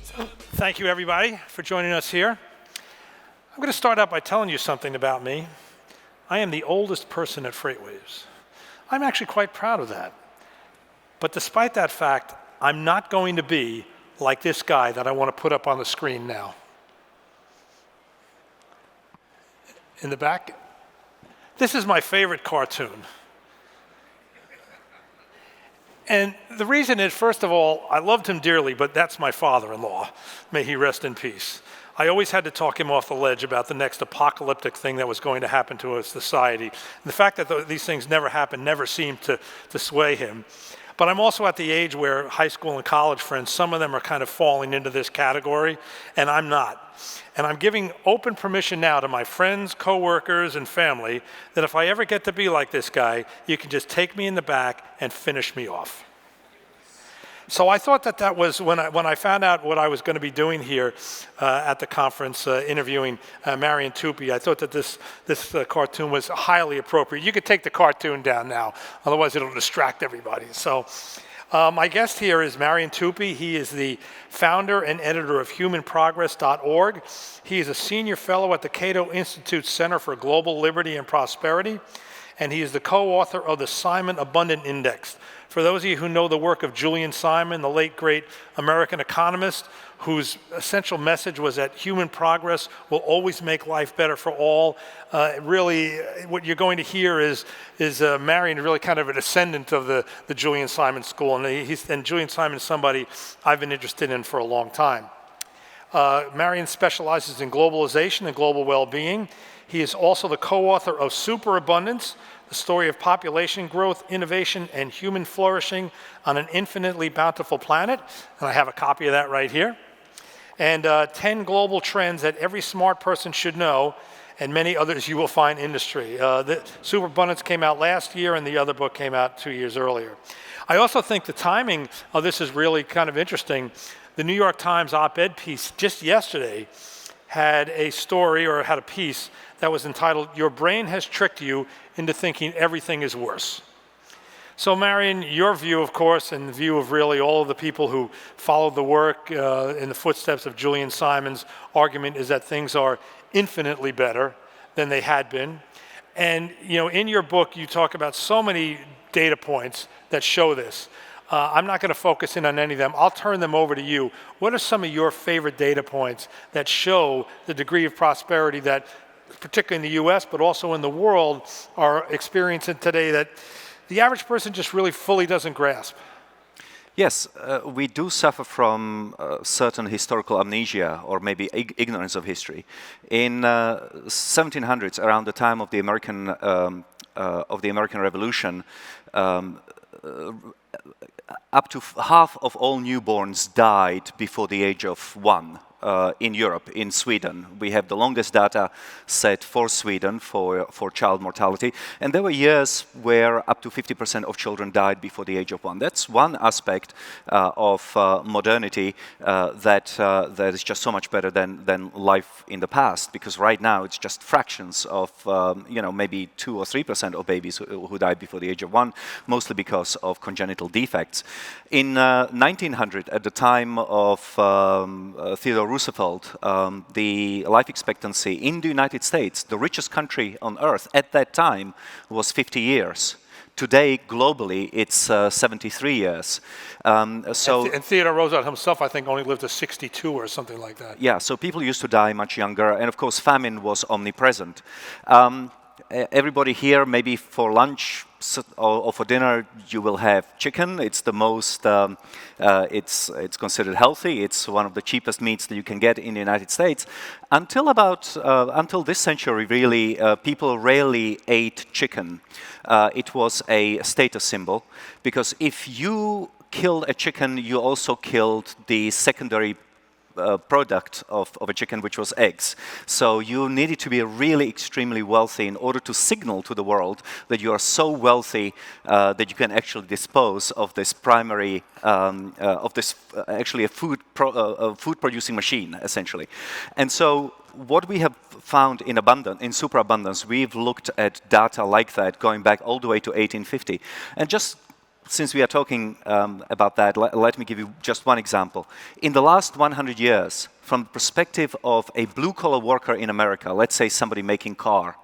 Thank you, everybody, for joining us here. I'm going to start out by telling you something about me. I am the oldest person at FreightWaves. I'm actually quite proud of that. But despite that fact, I'm not going to be like this guy that I want to put up on the screen now. In the back, this is my favorite cartoon. And the reason is, first of all, I loved him dearly, but that's my father-in-law. May he rest in peace. I always had to talk him off the ledge about the next apocalyptic thing that was going to happen to our society. And the fact that these things never happened never seemed to sway him. But I'm also at the age where high school and college friends, some of them are kind of falling into this category, and I'm not. And I'm giving open permission now to my friends, coworkers, and family that if I ever get to be like this guy, you can just take me in the back and finish me off. So I thought that was, when I found out what I was going to be doing here at the conference, interviewing Marian Tupy, I thought that this cartoon was highly appropriate. You could take the cartoon down now, otherwise it'll distract everybody. So my guest here is Marian Tupy. He is the founder and editor of humanprogress.org. He is a senior fellow at the Cato Institute Center for Global Liberty and Prosperity, and he is the co-author of the Simon Abundant Index. For those of you who know the work of Julian Simon, the late great American economist, whose essential message was that human progress will always make life better for all, really what you're going to hear is Marian really kind of a descendant of the Julian Simon school, and Julian Simon is somebody I've been interested in for a long time. Marian specializes in globalization and global well-being. He is also the co-author of Superabundance, the story of population growth, innovation, and human flourishing on an infinitely bountiful planet. And I have a copy of that right here. And 10 global trends that every smart person should know, and many others you will find in industry. The Superabundance came out last year, and the other book came out 2 years earlier. I also think the timing of this is really kind of interesting. The New York Times op-ed piece just yesterday had a story, or had a piece, that was entitled, "Your Brain Has Tricked You into Thinking Everything is Worse." So Marian, your view, of course, and the view of really all of the people who followed the work in the footsteps of Julian Simon's argument, is that things are infinitely better than they had been. And in your book, you talk about so many data points that show this. I'm not going to focus in on any of them. I'll turn them over to you. What are some of your favorite data points that show the degree of prosperity that, particularly in the US, but also in the world, are experiencing today that the average person just really fully doesn't grasp? Yes, we do suffer from certain historical amnesia, or maybe ignorance of history. In 1700s, around the time of the American Revolution, up to half of all newborns died before the age of 1. In Europe, in Sweden. We have the longest data set for Sweden for child mortality. And there were years where up to 50% of children died before the age of 1. That's one aspect of modernity that is just so much better than life in the past, because right now it's just fractions of, maybe 2 or 3% of babies who died before the age of 1, mostly because of congenital defects. In 1900, at the time of Theodore Roosevelt, the life expectancy in the United States, the richest country on earth at that time, was 50 years. Today, globally, it's 73 years. And Theodore Roosevelt himself, I think, only lived to 62 or something like that. Yeah, so people used to die much younger, and of course, famine was omnipresent. Everybody here, maybe for lunch or for dinner, you will have chicken. It's the most, it's considered healthy. It's one of the cheapest meats that you can get in the United States. Until this century, really, people rarely ate chicken. It was a status symbol, because if you killed a chicken, you also killed the secondary product of a chicken, which was eggs. So you needed to be really extremely wealthy in order to signal to the world that you are so wealthy that you can actually dispose of this primary, actually a food producing machine, essentially. And so what we have found in Superabundance, we've looked at data like that going back all the way to 1850. And just since we are talking about that, let me give you just one example. In the last 100 years, from the perspective of a blue-collar worker in America, let's say somebody making a car,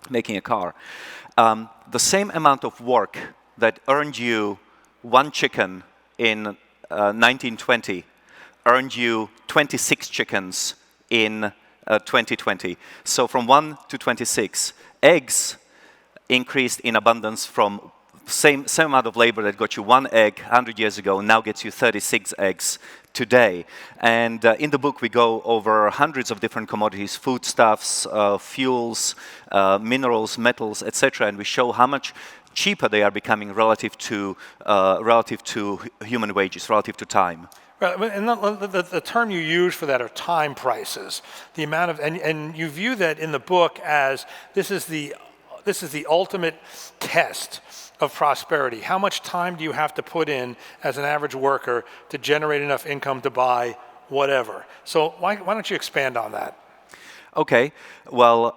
the same amount of work that earned you one chicken in 1920 earned you 26 chickens in 2020. So from 1 to 26. Eggs increased in abundance from same amount of labor that got you one egg 100 years ago now gets you 36 eggs today. And in the book we go over hundreds of different commodities, foodstuffs, fuels, minerals, metals, etc. And we show how much cheaper they are becoming relative to human wages, relative to time. Right, and the term you use for that are time prices. The amount of, and you view that in the book as this is the ultimate test of prosperity. How much time do you have to put in as an average worker to generate enough income to buy whatever? So why don't you expand on that? Okay, well,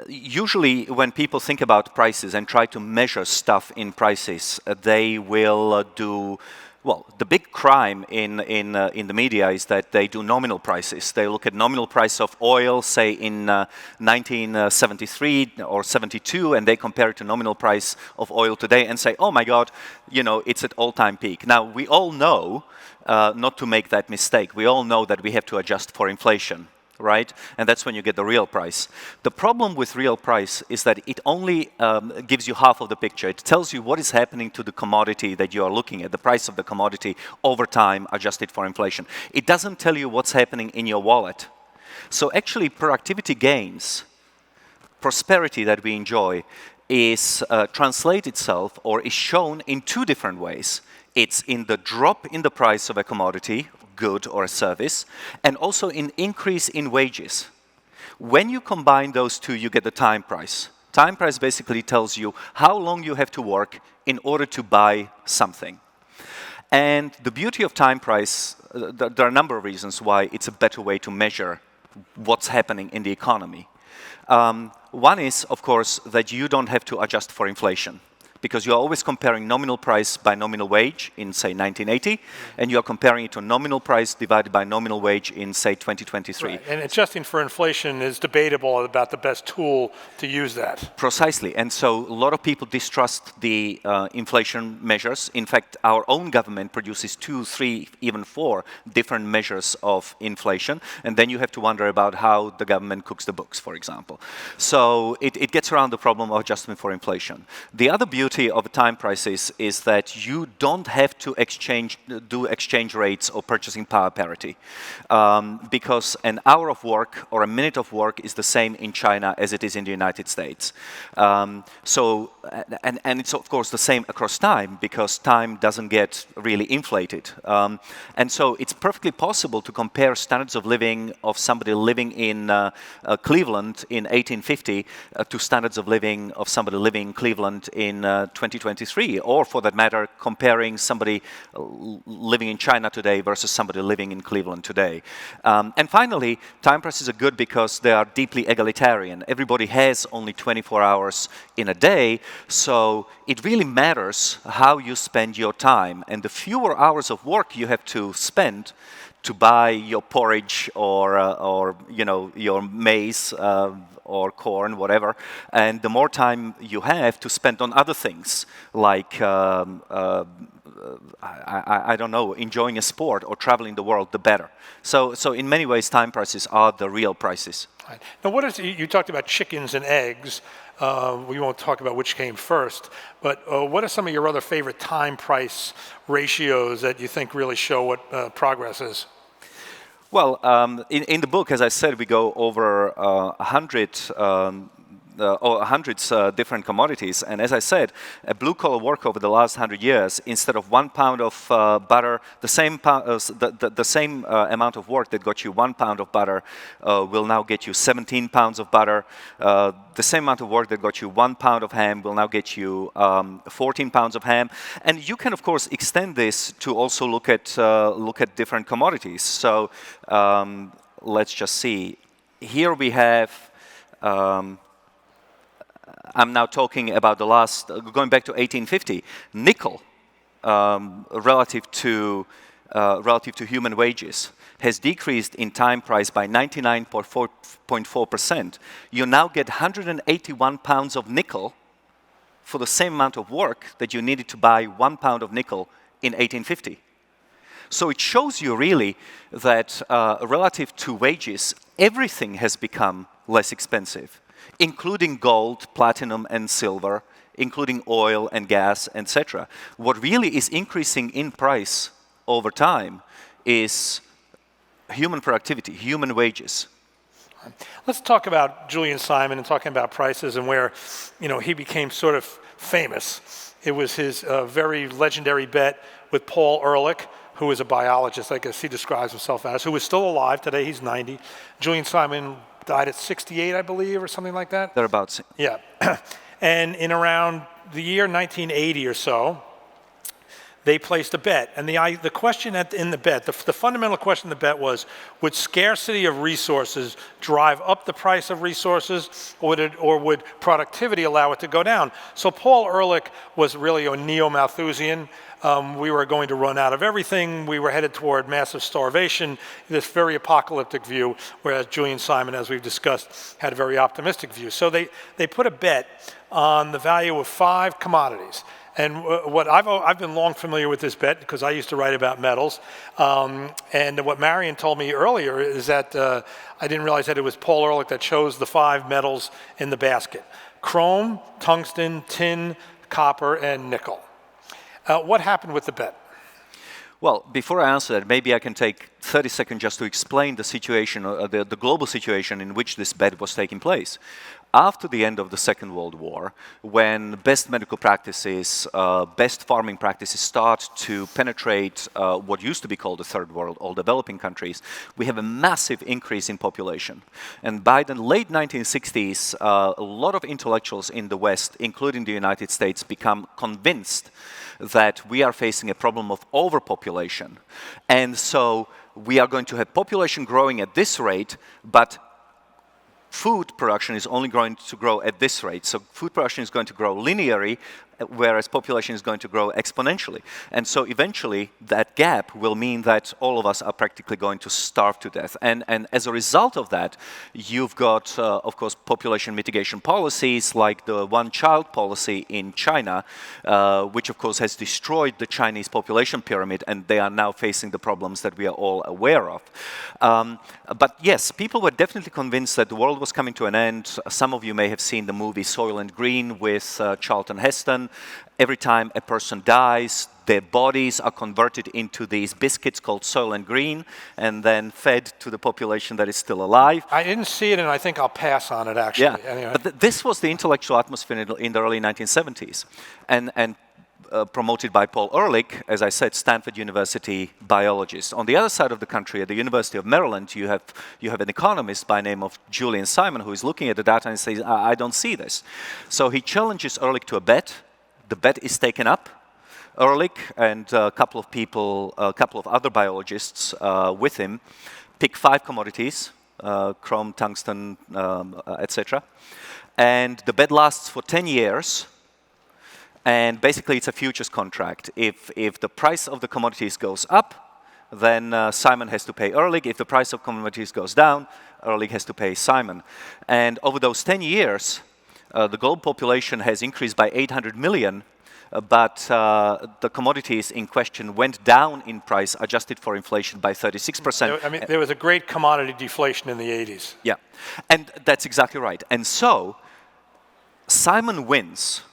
usually when people think about prices and try to measure stuff in prices, they will do. Well, the big crime in the media is that they do nominal prices. They look at nominal price of oil, say in 1973 or 72, and they compare it to nominal price of oil today and say, oh my God, you know, it's at all-time peak. Now, we all know not to make that mistake. We all know that we have to adjust for inflation, right? And that's when you get the real price. The problem with real price is that it only gives you half of the picture. It tells you what is happening to the commodity that you are looking at, the price of the commodity over time adjusted for inflation. It doesn't tell you what's happening in your wallet. So actually productivity gains, prosperity that we enjoy is translate itself or is shown in two different ways. It's in the drop in the price of a commodity, good or a service, and also in increase in wages. When you combine those two, you get the time price. Time price basically tells you how long you have to work in order to buy something. And the beauty of time price, there are a number of reasons why it's a better way to measure what's happening in the economy. One is, of course, that you don't have to adjust for inflation, because you're always comparing nominal price by nominal wage in, say, 1980, and you're comparing it to nominal price divided by nominal wage in, say, 2023. Right. And adjusting for inflation is debatable about the best tool to use that. Precisely. And so a lot of people distrust the inflation measures. In fact, our own government produces 2, 3, even 4 different measures of inflation. And then you have to wonder about how the government cooks the books, for example. So it gets around the problem of adjustment for inflation. The other beauty of time prices is that you don't have to do exchange rates or purchasing power parity, because an hour of work or a minute of work is the same in China as it is in the United States. And it's of course the same across time, because time doesn't get really inflated. And so it's perfectly possible to compare standards of living of somebody living in Cleveland in 1850 to standards of living of somebody living in Cleveland in 2023, or for that matter, comparing somebody living in China today versus somebody living in Cleveland today. And finally, time prices are good because they are deeply egalitarian. Everybody has only 24 hours in a day, so it really matters how you spend your time. And the fewer hours of work you have to spend to buy your porridge or you know, your maize or corn, whatever, and the more time you have to spend on other things, like, I don't know, enjoying a sport or traveling the world, the better. So in many ways, time prices are the real prices. Right. Now, what is, you talked about chickens and eggs. We won't talk about which came first, but what are some of your other favorite time price ratios that you think really show what progress is? Well, in the book, as I said, we go over 100 hundreds different commodities. And as I said, a blue-collar worker over the last 100 years, instead of 1 pound of butter, the same amount of work that got you 1 pound of butter will now get you 17 pounds of butter. The same amount of work that got you 1 pound of ham will now get you 14 pounds of ham. And you can, of course, extend this to also look at different commodities. So let's just see. Here we have I'm now talking about the last, going back to 1850, nickel relative to human wages has decreased in time price by 99.4%. You now get 181 pounds of nickel for the same amount of work that you needed to buy 1 pound of nickel in 1850. So it shows you really that relative to wages, everything has become less expensive, including gold, platinum, and silver, including oil and gas, etc. What really is increasing in price over time is human productivity, human wages. Let's talk about Julian Simon and talking about prices and where, he became sort of famous. It was his very legendary bet with Paul Ehrlich, who is a biologist, I guess he describes himself as, who is still alive today. He's 90. Julian Simon died at 68, I believe, or something like that. Thereabouts. Yeah. And in around the year 1980 or so, they placed a bet. And the question in the bet, the fundamental question in the bet was, would scarcity of resources drive up the price of resources, or would productivity allow it to go down? So Paul Ehrlich was really a neo-Malthusian. We were going to run out of everything. We were headed toward massive starvation, this very apocalyptic view, whereas Julian Simon, as we've discussed, had a very optimistic view. So they put a bet on the value of 5 commodities. And what I've been long familiar with this bet because I used to write about metals. And what Marian told me earlier is that I didn't realize that it was Paul Ehrlich that chose the 5 metals in the basket: chrome, tungsten, tin, copper, and nickel. What happened with the bet? Well, before I answer that, maybe I can take 30 seconds just to explain the situation, the global situation in which this bet was taking place. After the end of the Second World War, when best medical practices, best farming practices start to penetrate what used to be called the Third World, all developing countries, we have a massive increase in population. And by the late 1960s, a lot of intellectuals in the West, including the United States, become convinced that we are facing a problem of overpopulation. And so we are going to have population growing at this rate, but food production is only going to grow at this rate. So food production is going to grow linearly, whereas population is going to grow exponentially. And so eventually that gap will mean that all of us are practically going to starve to death. And as a result of that, you've got, of course, population mitigation policies like the one-child policy in China, which of course has destroyed the Chinese population pyramid, and they are now facing the problems that we are all aware of. But yes, people were definitely convinced that the world was coming to an end. Some of you may have seen the movie Soylent Green with Charlton Heston. Every time a person dies, their bodies are converted into these biscuits called Soylent Green and then fed to the population that is still alive. I didn't see it, and I think I'll pass on it, actually. Yeah, anyway. But this was the intellectual atmosphere in the early 1970s. And promoted by Paul Ehrlich, as I said, Stanford University biologist. On the other side of the country, at the University of Maryland, you have an economist by name of Julian Simon who is looking at the data and says, I don't see this. So he challenges Ehrlich to a bet. The bet is taken up. Ehrlich and a couple of other biologists with him pick 5 commodities, chrome, tungsten, etc. And the bet lasts for 10 years. And basically, it's a futures contract. If the price of the commodities goes up, then Simon has to pay Ehrlich. If the price of commodities goes down, Ehrlich has to pay Simon. And over those 10 years, the global population has increased by 800 million, but the commodities in question went down in price, adjusted for inflation, by 36%. I mean, there was a great commodity deflation in the 80s. Yeah, and that's exactly right. And so Simon wins.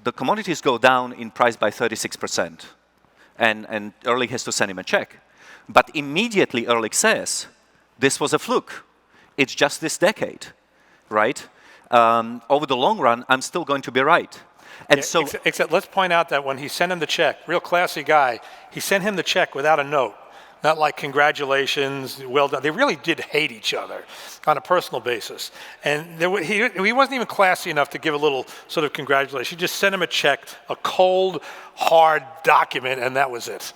The commodities go down in price by 36%, and Ehrlich has to send him a check. But immediately Ehrlich says, this was a fluke. It's just this decade, right? Over the long run, I'm still going to be right. And yeah, so, except let's point out that when he sent him the check, real classy guy, he sent him the check without a note. Not like congratulations, well done. They really did hate each other on a personal basis. And he wasn't even classy enough to give a little sort of congratulations. He just sent him a check, a cold, hard document, and that was it.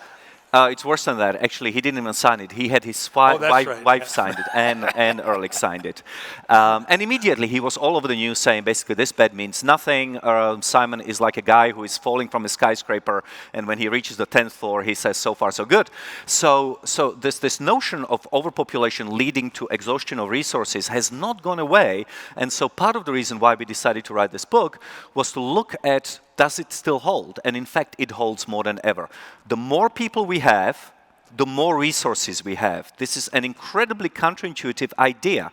It's worse than that. Actually, he didn't even sign it. He had his wife signed it, and Ehrlich signed it. And immediately he was all over the news saying, basically, this bed means nothing. Simon is like a guy who is falling from a skyscraper, and when he reaches the 10th floor, he says, so far, so good. So this notion of overpopulation leading to exhaustion of resources has not gone away. And so part of the reason why we decided to write this book was to look at, does it still hold? And in fact, it holds more than ever. The more people we have, the more resources we have. This is an incredibly counterintuitive idea.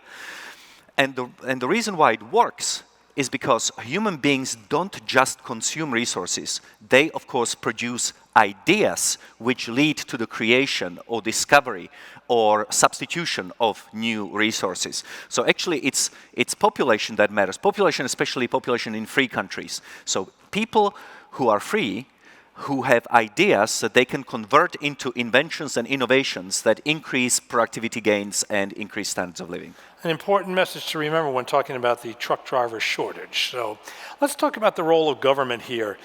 And the reason why it works is because human beings don't just consume resources. They, of course, produce ideas which lead to the creation or discovery or substitution of new resources. So actually, it's population that matters. Population, especially population in free countries. So people who are free, who have ideas that they can convert into inventions and innovations that increase productivity gains and increase standards of living. An important message to remember when talking about the truck driver shortage. So let's talk about the role of government here.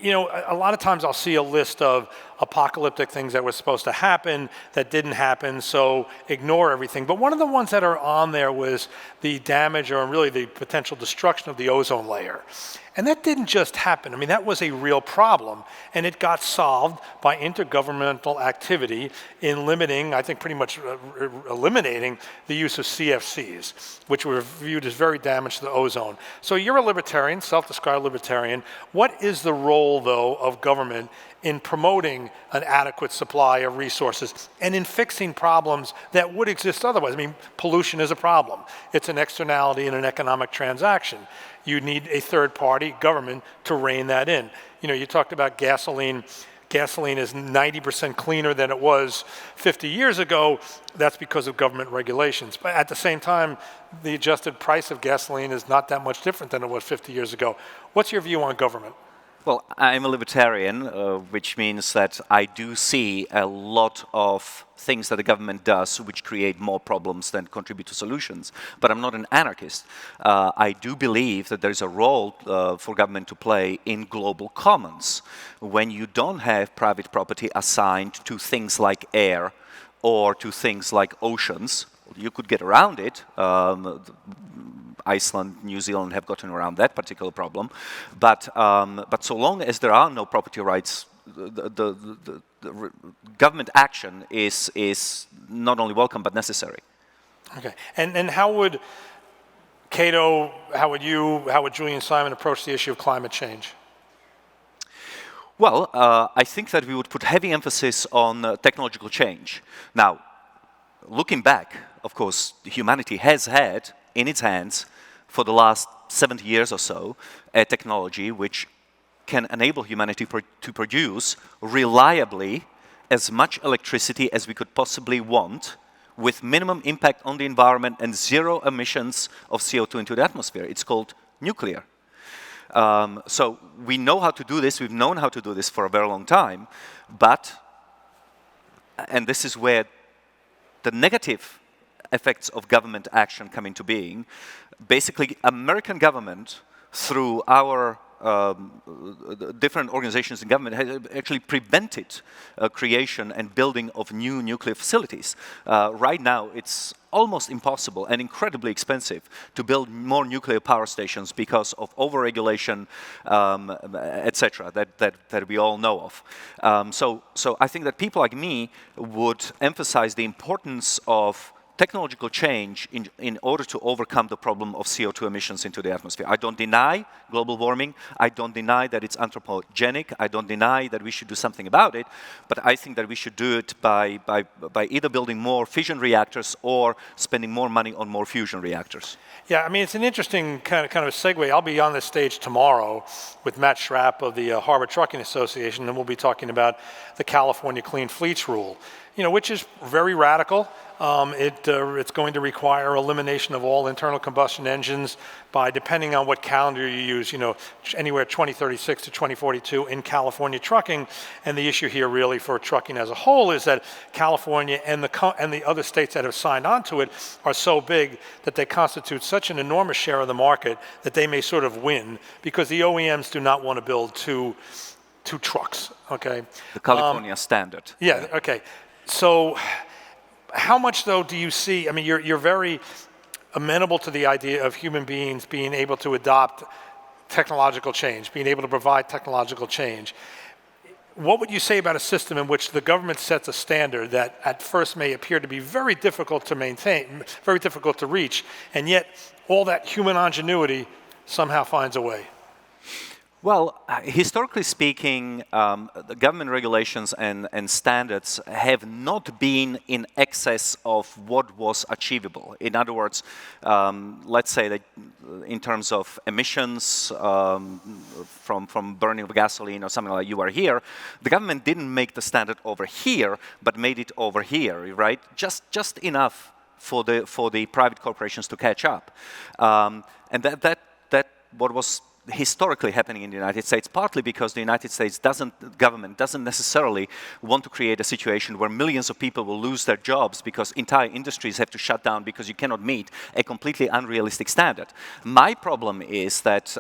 You know, a lot of times I'll see a list of apocalyptic things that were supposed to happen that didn't happen, so ignore everything. But one of the ones that are on there was the damage or really the potential destruction of the ozone layer. And that didn't just happen. I mean, that was a real problem, and it got solved by intergovernmental activity in limiting, I think pretty much eliminating the use of CFCs, which were viewed as very damaging to the ozone. So you're a libertarian, self-described libertarian. What is the role, though, of government in promoting an adequate supply of resources and in fixing problems that would exist otherwise? I mean, pollution is a problem. It's an externality in an economic transaction. You need a third party, government, to rein that in. You know, you talked about gasoline. Gasoline is 90% cleaner than it was 50 years ago. That's because of government regulations. But at the same time, the adjusted price of gasoline is not that much different than it was 50 years ago. What's your view on government? Well, I'm a libertarian, which means that I do see a lot of things that the government does which create more problems than contribute to solutions. But I'm not an anarchist. I do believe that there's a role for government to play in global commons. When you don't have private property assigned to things like air or to things like oceans, you could get around it. Iceland, New Zealand have gotten around that particular problem, but so long as there are no property rights, the government action is not only welcome but necessary. Okay, and how would Cato, how would Julian Simon approach the issue of climate change? Well, I think that we would put heavy emphasis on technological change. Now, looking back, of course, humanity has had in its hands for the last 70 years or so, a technology which can enable humanity to produce reliably as much electricity as we could possibly want with minimum impact on the environment and zero emissions of CO2 into the atmosphere. It's called nuclear. So we know how to do this. We've known how to do this for a very long time. But, and this is where the negative effects of government action come into being. Basically, American government, through our different organizations in government, has actually prevented creation and building of new nuclear facilities. Right now, it's almost impossible and incredibly expensive to build more nuclear power stations because of overregulation, etc., that we all know of. So I think that people like me would emphasize the importance of technological change in order to overcome the problem of CO2 emissions into the atmosphere. I don't deny global warming. I don't deny that it's anthropogenic. I don't deny that we should do something about it. But I think that we should do it by either building more fission reactors or spending more money on more fusion reactors. Yeah, I mean, it's an interesting kind of a segue. I'll be on this stage tomorrow with Matt Schrapp of the Harbor Trucking Association, and we'll be talking about the California Clean Fleets Rule, you know, which is very radical. It's going to require elimination of all internal combustion engines by, depending on what calendar you use, you know, anywhere 2036 to 2042 in California trucking. And the issue here really for trucking as a whole is that California and the other states that have signed on to it are so big that they constitute such an enormous share of the market that they may sort of win because the OEMs do not want to build two to trucks, okay? The California standard. Yeah, okay. So how much, though, do you see, I mean, you're very amenable to the idea of human beings being able to adopt technological change, being able to provide technological change. What would you say about a system in which the government sets a standard that at first may appear to be very difficult to maintain, very difficult to reach, and yet all that human ingenuity somehow finds a way? Well, historically speaking, the government regulations and standards have not been in excess of what was achievable. In other words, let's say that in terms of emissions from burning of gasoline or something like you are here, the government didn't make the standard over here, but made it over here, right? Just enough for the private corporations to catch up, and that what was historically happening in the United States, partly because the United States government doesn't necessarily want to create a situation where millions of people will lose their jobs because entire industries have to shut down because you cannot meet a completely unrealistic standard. My problem is that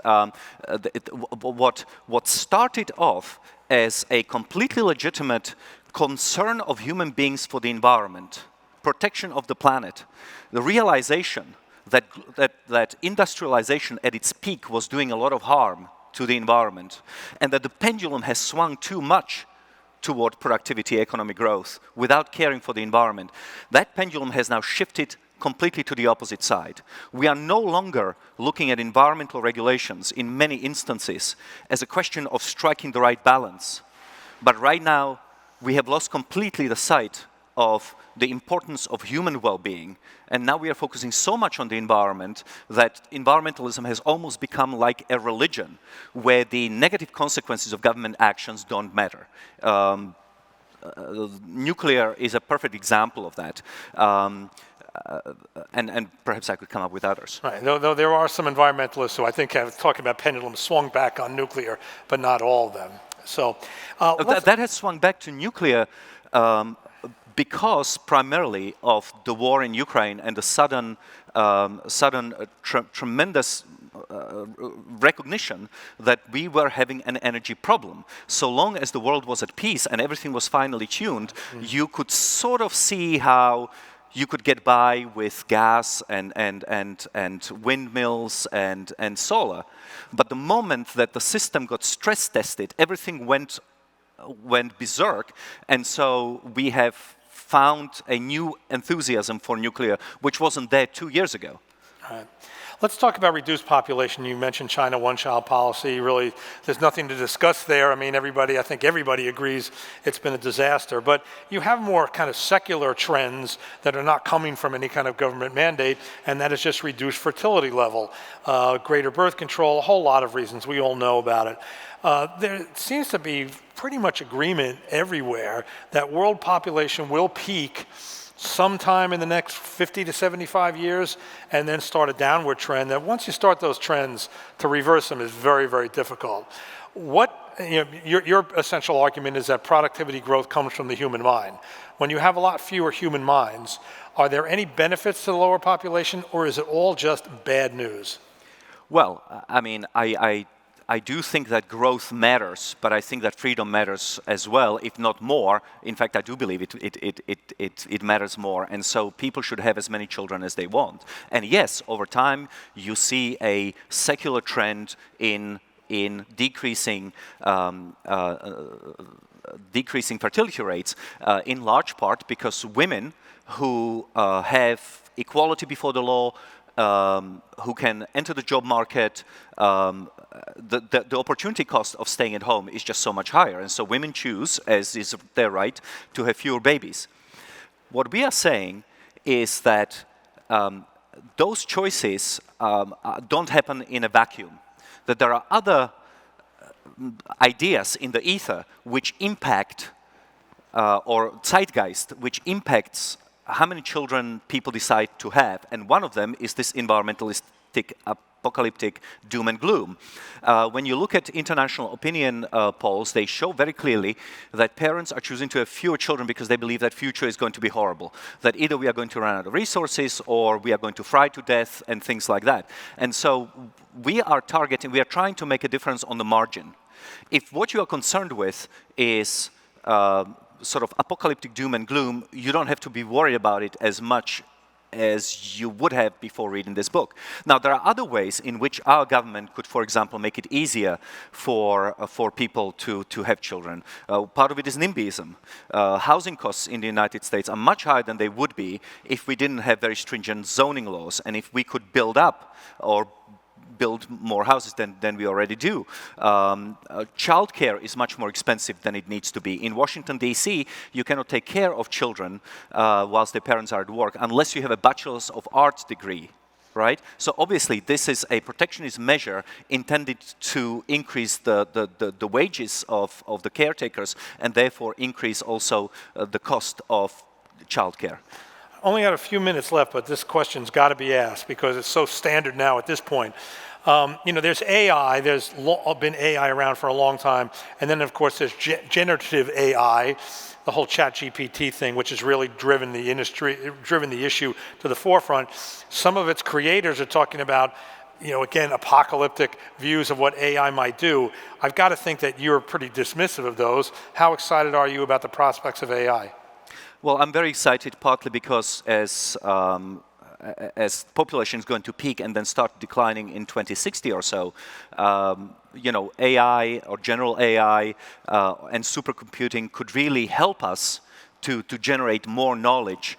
what started off as a completely legitimate concern of human beings for the environment, protection of the planet, the realization that industrialization at its peak was doing a lot of harm to the environment, and that the pendulum has swung too much toward productivity, economic growth, without caring for the environment. That pendulum has now shifted completely to the opposite side. We are no longer looking at environmental regulations in many instances as a question of striking the right balance. But right now, we have lost completely the sight of the importance of human well-being, and now we are focusing so much on the environment that environmentalism has almost become like a religion, where the negative consequences of government actions don't matter. Nuclear is a perfect example of that. And perhaps I could come up with others. Right, though there are some environmentalists who I think have, talking about pendulums, swung back on nuclear, but not all of them. So that has swung back to nuclear because primarily of the war in Ukraine and the sudden tremendous recognition that we were having an energy problem. So long as the world was at peace and everything was finely tuned, you could sort of see how you could get by with gas and windmills and solar. But the moment that the system got stress tested, everything went berserk, and so we have found a new enthusiasm for nuclear, which wasn't there 2 years ago. All right. Let's talk about reduced population. You mentioned China one-child policy. Really, there's nothing to discuss there. I mean, I think everybody agrees it's been a disaster. But you have more kind of secular trends that are not coming from any kind of government mandate, and that is just reduced fertility level, greater birth control, a whole lot of reasons. We all know about it. There seems to be pretty much agreement everywhere that world population will peak sometime in the next 50 to 75 years and then start a downward trend. That once you start those trends, to reverse them is very, very difficult. Your essential argument is that productivity growth comes from the human mind. When you have a lot fewer human minds, are there any benefits to the lower population, or is it all just bad news? Well, I mean, I do think that growth matters, but I think that freedom matters as well, if not more. In fact, I do believe it matters more, and so people should have as many children as they want. And yes, over time, you see a secular trend in decreasing fertility rates, in large part because women who have equality before the law, who can enter the job market, the opportunity cost of staying at home is just so much higher. And so women choose, as is their right, to have fewer babies. What we are saying is that those choices don't happen in a vacuum, that there are other ideas in the ether which impact, or zeitgeist, which impacts how many children people decide to have, and one of them is this environmentalistic, apocalyptic doom and gloom. When you look at international opinion polls, they show very clearly that parents are choosing to have fewer children because they believe that future is going to be horrible, that either we are going to run out of resources or we are going to fry to death and things like that. And so we are trying to make a difference on the margin. If what you are concerned with is sort of apocalyptic doom and gloom, you don't have to be worried about it as much as you would have before reading this book. Now, there are other ways in which our government could, for example, make it easier for people to have children. Part of it is NIMBYism. Housing costs in the United States are much higher than they would be if we didn't have very stringent zoning laws, and if we could build up or build more houses than we already do. Childcare is much more expensive than it needs to be. In Washington, D.C., you cannot take care of children whilst their parents are at work unless you have a Bachelor's of Arts degree, right? So obviously, this is a protectionist measure intended to increase the wages of the caretakers and therefore increase also the cost of childcare. Only got a few minutes left, but this question's got to be asked because it's so standard now at this point. There's AI, there's been AI around for a long time, and then of course there's generative AI, the whole ChatGPT thing, which has really driven the industry, driven the issue to the forefront. Some of its creators are talking about, again, apocalyptic views of what AI might do. I've got to think that you're pretty dismissive of those. How excited are you about the prospects of AI? Well, I'm very excited partly because as population is going to peak and then start declining in 2060 or so, AI or general AI and supercomputing could really help us to generate more knowledge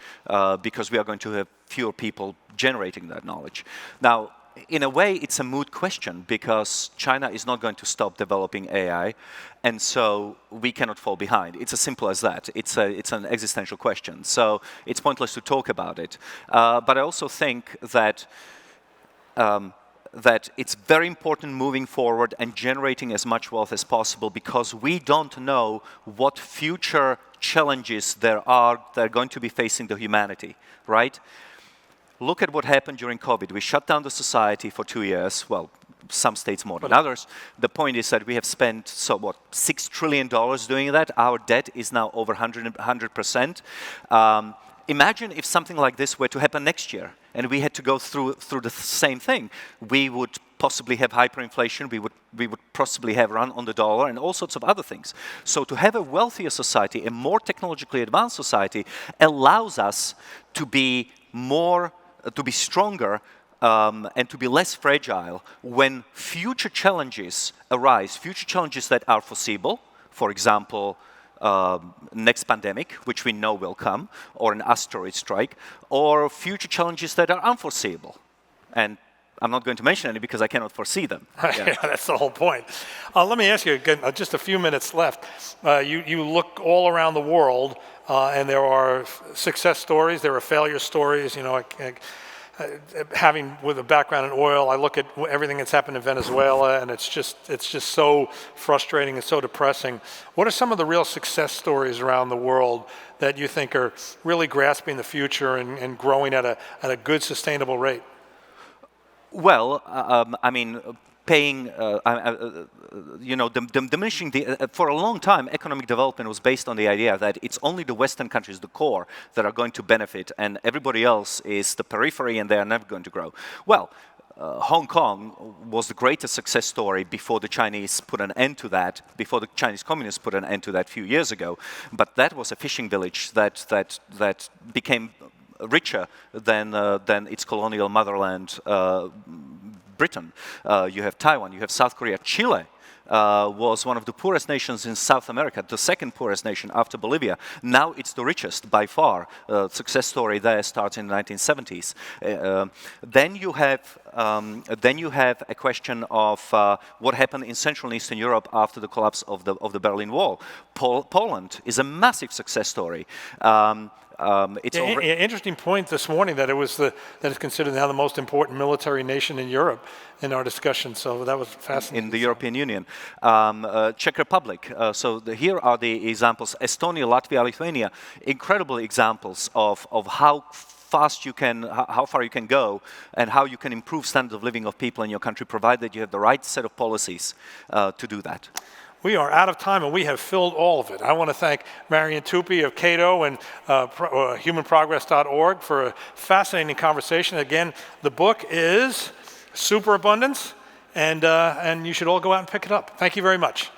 because we are going to have fewer people generating that knowledge. Now, in a way, it's a moot question because China is not going to stop developing AI, and so we cannot fall behind. It's as simple as that. It's an existential question, so it's pointless to talk about it. But I also think that it's very important moving forward and generating as much wealth as possible because we don't know what future challenges there are that are going to be facing the humanity, right? Look at what happened during COVID. We shut down the society for 2 years. Well, some states more than others. The point is that we have spent, $6 trillion doing that. Our debt is now over 100%. Imagine if something like this were to happen next year and we had to go through the same thing. We would possibly have hyperinflation, we would possibly have run on the dollar and all sorts of other things. So to have a wealthier society, a more technologically advanced society, allows us to be stronger and to be less fragile when future challenges arise, future challenges that are foreseeable, for example, next pandemic, which we know will come, or an asteroid strike, or future challenges that are unforeseeable. And I'm not going to mention any because I cannot foresee them. Yeah, that's the whole point. Let me ask you again, just a few minutes left. You look all around the world, and there are success stories, there are failure stories. Having with a background in oil, I look at everything that's happened in Venezuela, and it's just so frustrating and so depressing. What are some of the real success stories around the world that you think are really grasping the future and growing at a good, sustainable rate? Well, paying, diminishing for a long time, economic development was based on the idea that it's only the Western countries, the core, that are going to benefit, and everybody else is the periphery, and they are never going to grow. Well, Hong Kong was the greatest success story before the Chinese put an end to that, before the Chinese communists put an end to that a few years ago. But that was a fishing village that became richer than its colonial motherland, Britain. You have Taiwan, you have South Korea. Chile was one of the poorest nations in South America, the second poorest nation after Bolivia. Now it's the richest by far. Success story there starts in the 1970s. Then you have a question of what happened in Central and Eastern Europe after the collapse of the Berlin Wall. Poland is a massive success story. Interesting point this morning that it's considered now the most important military nation in Europe in our discussion. So that was fascinating. In the European Union, Czech Republic. Here are the examples: Estonia, Latvia, Lithuania. Incredible examples of how fast you can, how far you can go, and how you can improve standard of living of people in your country, provided you have the right set of policies to do that. We are out of time, and we have filled all of it. I want to thank Marian Tupy of Cato and humanprogress.org for a fascinating conversation. Again, the book is Superabundance, and you should all go out and pick it up. Thank you very much.